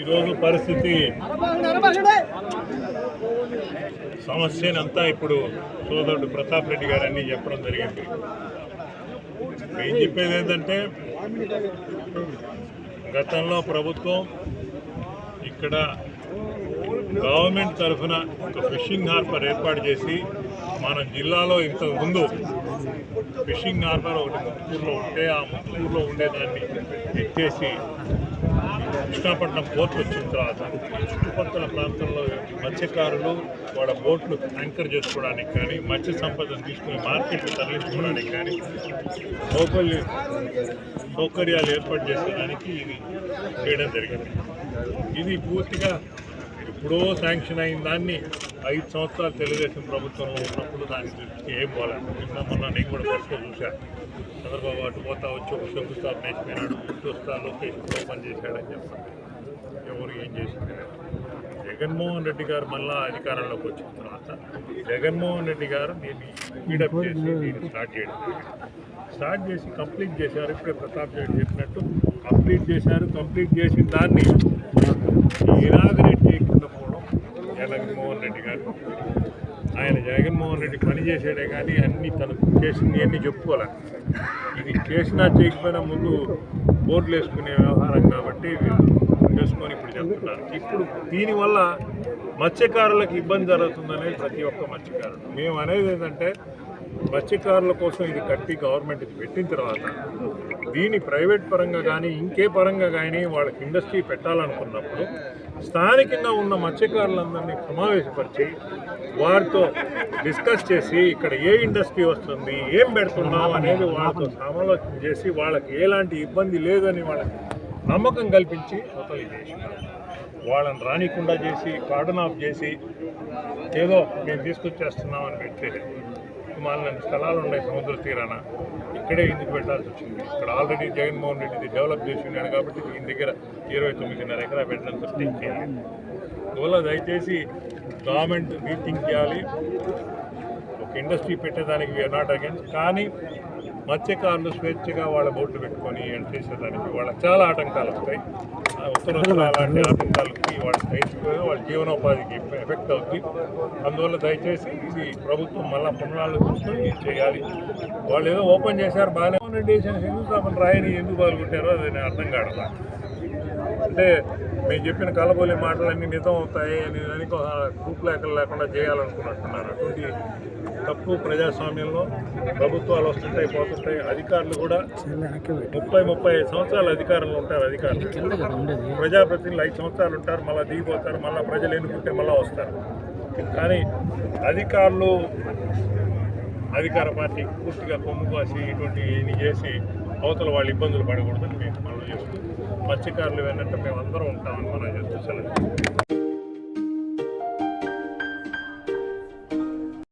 ఈరోజు పరిస్థితి సమస్యనంతా ఇప్పుడు సోదరుడు ప్రతాప్ రెడ్డి గారు అన్నీ చెప్పడం జరిగింది. ఏం చెప్పేది ఏంటంటే, గతంలో ప్రభుత్వం ఇక్కడ గవర్నమెంట్ తరఫున ఒక ఫిషింగ్ హార్బర్ ఏర్పాటు చేసి మన జిల్లాలో ఇంతకు ముందు ఫిషింగ్ హార్బర్ ఒకటి ముత్తుకూరులో ఉంటే ఆ ముత్తుకూరులో ఉండేదాన్ని ఎత్తేసి కృష్ణాపట్నం పోర్ట్ వచ్చిన తర్వాత చుట్టుపక్కల ప్రాంతంలో మత్స్యకారులు వాళ్ళ బోట్లు యాంకర్ చేసుకోవడానికి కానీ మత్స్య సంపదను తీసుకుని మార్కెట్లు తరలించుకోవడానికి కానీ సౌకర్యాలు ఏర్పాటు చేసేదానికి ఇది చేయడం జరిగింది. ఇది పూర్తిగా ఎప్పుడో శాంక్షన్ అయిన దాన్ని 5 సంవత్సరాలు తెలుగుదేశం ప్రభుత్వంలో ఉన్నప్పుడు దాని దృష్టికి ఏం పోలేదు. మొన్న నేను కూడా ఫస్ట్లో చూశాను. చంద్రబాబు అటు పోతా వచ్చి ఒక శంకుస్థాపన వేసిపోయినాడు, ఇటు వస్తా లోకేష్ ఓపెన్ చేశాడని చెప్పారు. ఎవరు ఏం చేసింది? జగన్మోహన్ రెడ్డి గారు మళ్ళా అధికారంలోకి వచ్చిన తర్వాత జగన్మోహన్ రెడ్డి గారు దీన్ని స్పీడప్ చేసి దీన్ని స్టార్ట్ చేసి కంప్లీట్ చేశారు. ఇప్పుడే ప్రతాప్ రెడ్డి చెప్పినట్టు కంప్లీట్ చేసిన దాన్ని ఇనాగరేట్ చేయకుండా పోవడం జగన్మోహన్ రెడ్డి గారు. ఆయన జగన్మోహన్ రెడ్డి పని చేసాడే కానీ అన్నీ తను చేసింది అన్నీ చెప్పుకోవాలి. ఇది చేసినా చేయకపోయినా ముందు బోర్డులు వేసుకునే వ్యవహారం కాబట్టి చేసుకొని ఇప్పుడు చెప్తున్నారు. ఇప్పుడు దీనివల్ల మత్స్యకారులకు ఇబ్బంది జరుగుతుందనేది ప్రతి ఒక్క మత్స్యకారుడు. మేము అనేది ఏంటంటే, మత్స్యకారుల కోసం ఇది కట్టి గవర్నమెంట్ ఇది పెట్టిన తర్వాత దీని ప్రైవేట్ పరంగా కానీ ఇంకే పరంగా కానీ వాళ్ళకి ఇండస్ట్రీ పెట్టాలనుకున్నప్పుడు స్థానికంగా ఉన్న మత్స్యకారులందరినీ సమావేశపరిచి వారితో డిస్కస్ చేసి ఇక్కడ ఏ ఇండస్ట్రీ వస్తుంది, ఏం పెడుతున్నాం అనేది వాళ్ళతో సమాలోచన చేసి వాళ్ళకి ఎలాంటి ఇబ్బంది లేదని వాళ్ళకి నమ్మకం కల్పించి అవతలి చేసినారు. వాళ్ళని రానికుండా చేసి కార్డన్ ఆఫ్ చేసి ఏదో మేము తీసుకొచ్చేస్తున్నామని పెట్టేది. మాలిన స్థలాలు ఉన్నాయి సముద్ర తీరాన, ఇక్కడే ఎందుకు పెట్టాల్సి వచ్చింది? ఇక్కడ ఆల్రెడీ జగన్మోహన్ రెడ్డి డెవలప్ చేసి ఉన్నాడు కాబట్టి దీని దగ్గర 29.5 ఎకరా పెట్టడానికి థింక్ చేయాలి. అందువల్ల దయచేసి గవర్నమెంట్ రీథింక్ చేయాలి. ఒక ఇండస్ట్రీ పెట్టేదానికి వీఆర్ నాట్ అగైన్స్, కానీ మత్స్యకారులు స్వేచ్ఛగా వాళ్ళ బోట్లు పెట్టుకొని చేసేదానికి వాళ్ళకి చాలా ఆటంకాలు వస్తాయి. ఉత్తరాంధ్ర అలాంటి ఆటంకాలకి వాళ్ళ జీవనోపాధికి ఎఫెక్ట్ అవుతుంది. అందువల్ల దయచేసి ఇది ప్రభుత్వం మళ్ళీ పునరాలోచించుకొని చేయాలి. వాళ్ళు ఏదో ఓపెన్ చేశారు బాగానే రెడ్డి శంకుస్థాపన రాయని ఎందుకు పాల్గొంటారో అది నేను అర్థం కాదు. అంటే మేము చెప్పిన కలబోలే మాటలన్నీ నిజం అవుతాయి అని దానికి గ్రూప్ లేకుండా చేయాలనుకున్నట్టున్నారు. అటువంటి తప్పు ప్రజాస్వామ్యంలో ప్రభుత్వాలు వస్తుంటాయి పోతుంటాయి. అధికారులు కూడా 30-35 సంవత్సరాలు అధికారంలో ఉంటారు. అధికారులు ప్రజాప్రతినిధులు 5 సంవత్సరాలు ఉంటారు, మళ్ళీ దిగిపోతారు, మళ్ళీ ప్రజలు ఎన్నుకుంటే మళ్ళీ వస్తారు. కానీ అధికారులు అధికార పార్టీ పూర్తిగా కొమ్ము కాసి ఇటువంటి చేసి అవతల వాళ్ళు ఇబ్బందులు పడకూడదని మేము మనం చేస్తూ మత్స్యకారులు ఏంటంటే మేము అందరం ఉంటామని మనం చేస్తూ సెలవు.